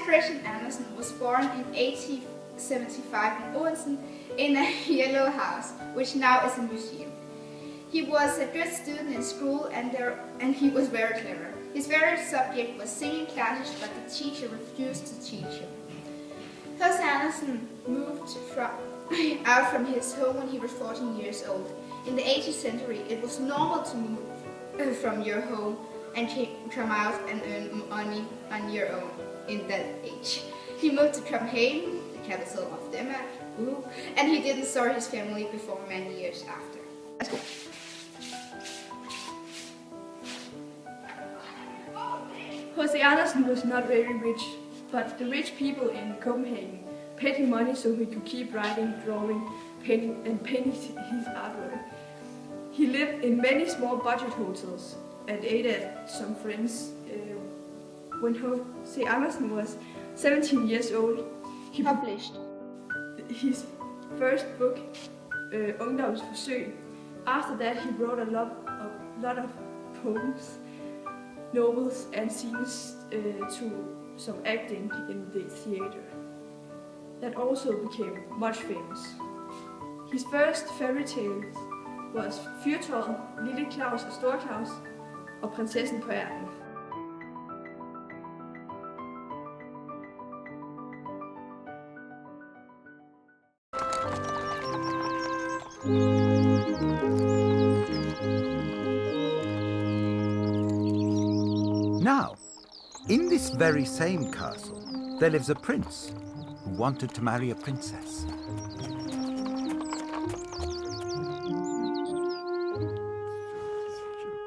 Christian Andersen was born in 1875 in Odense in a yellow house, which now is a museum. He was a good student in school and he was very clever. His favorite subject was singing classes, but the teacher refused to teach him. H.C. Andersen moved out from his home when he was 14 years old. In the 18th century, it was normal to move from your home and come out and earn money on your own in that age. He moved to Copenhagen, the capital of Denmark, and he didn't start his family before many years after. H.C. Andersen was not very rich, but the rich people in Copenhagen paid him money so he could keep writing, drawing, painting his artwork. He lived in many small budget hotels and ate at some friends. When H.C. Andersen was 17 years old, he published his first book, Ungdomsforsøg. After that, he wrote a lot of poems, novels, and scenes to some acting in the theater. That also became much famous. His first fairy tales was Fyrtårnet, Lille Claus og Store Claus, og Prinsessen på ærten. Now, in this very same castle, there lives a prince who wanted to marry a princess.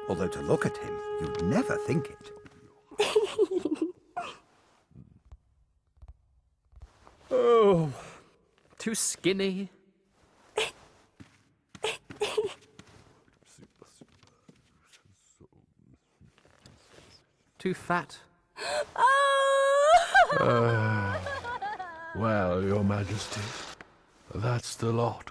Although to look at him, you'd never think it. Oh, too skinny. Too fat. Well, Your Majesty, that's the lot.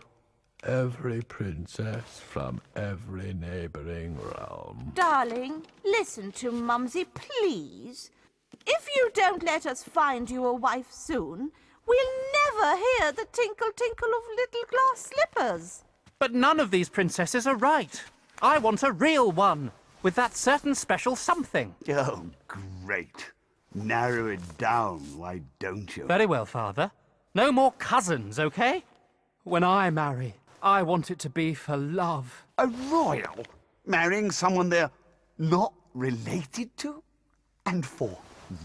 Every princess from every neighbouring realm. Darling, listen to Mumsy, please. If you don't let us find you a wife soon, we'll never hear the tinkle-tinkle of little glass slippers. But none of these princesses are right. I want a real one, with that certain special something. Oh, great. Narrow it down, why don't you? Very well, Father. No more cousins, okay? When I marry, I want it to be for love. A royal? Marrying someone they're not related to? And for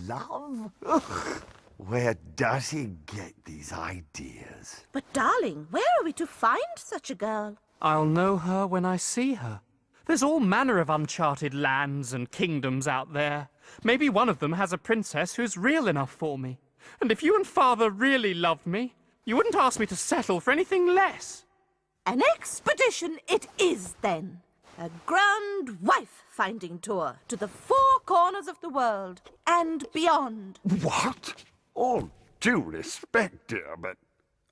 love? Ugh. Where does he get these ideas? But darling, where are we to find such a girl? I'll know her when I see her. There's all manner of uncharted lands and kingdoms out there. Maybe one of them has a princess who's real enough for me. And if you and Father really loved me, you wouldn't ask me to settle for anything less. An expedition it is, then. A grand wife-finding tour to the four corners of the world and beyond. What? All due respect, dear, but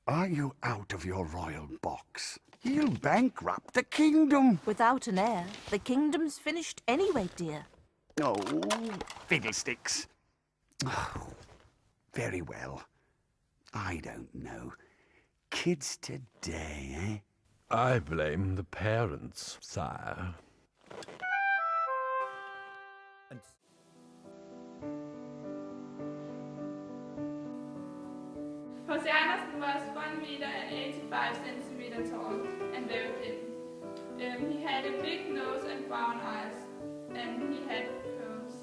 are you out of your royal box? He'll bankrupt the kingdom. Without an heir, the kingdom's finished anyway, dear. Oh, fiddlesticks. Oh, very well. I don't know. Kids today, eh? I blame the parents, sire. H.C. Andersen was 1 meter and 85 centimeters tall and very thin. He had a big nose and brown eyes, and he had curls.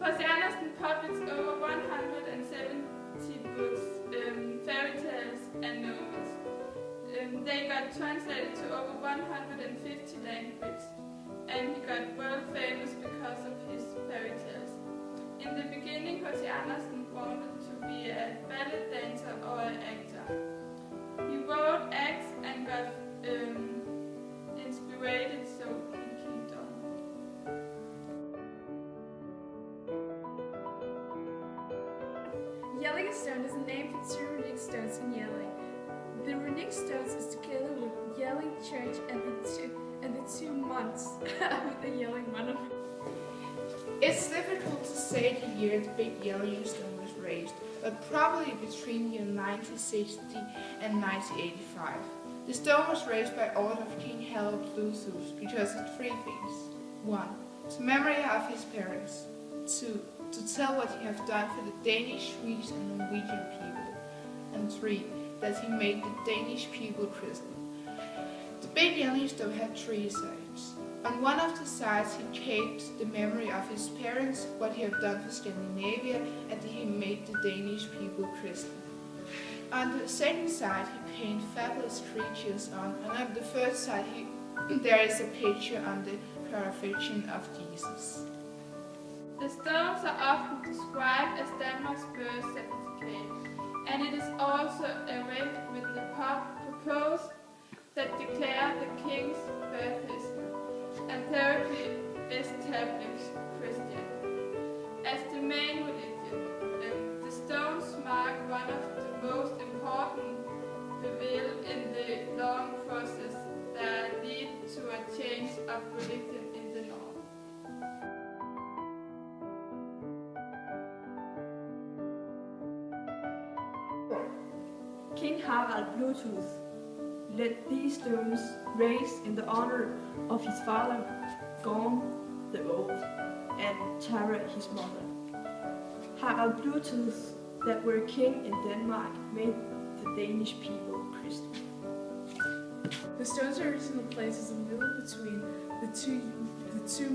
H.C. Andersen published over 170 books, fairy tales and novels. They got translated to over 150 languages, and he got world famous because of his fairy tales. In the beginning, H.C. Andersen wanted to be a ballet dancer or an actor. He wrote acts and got inspired, so he kept on. Yelling Stone is a name for two runic stones in Yelling. The runic stones is together with Yelling Church and the two months with the Yelling monument. It's difficult to say the year the big yellow stone was raised, but probably between the year 1960 and 1985. The stone was raised by order of King Harald Bluetooth because of three things. 1. To memory of his parents. 2. To tell what he had done for the Danish, Swedish and Norwegian people. And 3. That he made the Danish people Christian. The big yellow stone had three sides. On one of the sides he kept the memory of his parents, what he had done for Scandinavia, and that he made the Danish people Christian. On the second side he painted fabulous creatures on, and on the third side there is a picture on the crucifixion of Jesus. The stones are often described as Denmark's birth certificate, and it is also a ring with the purpose that declare the king's birthplace and therapy established Christian as the main religion. The stones mark one of the most important reveals in the long process that lead to a change of religion in the north. King Harald Bluetooth let these stones raised in the honor of his father, Gorm the Old, and Tara his mother. Harald Bluetooth, that were king in Denmark, made the Danish people Christian. The stone's original place is a middle between the two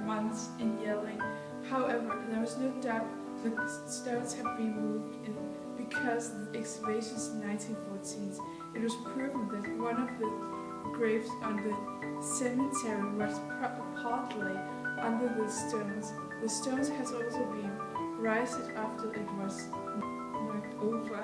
months in Jelling. However, there is no doubt the stones have been moved in because of the excavations in 1914. It was proven that one of the graves on the cemetery was partly under the stones. The stones has also been raised after it was knocked over.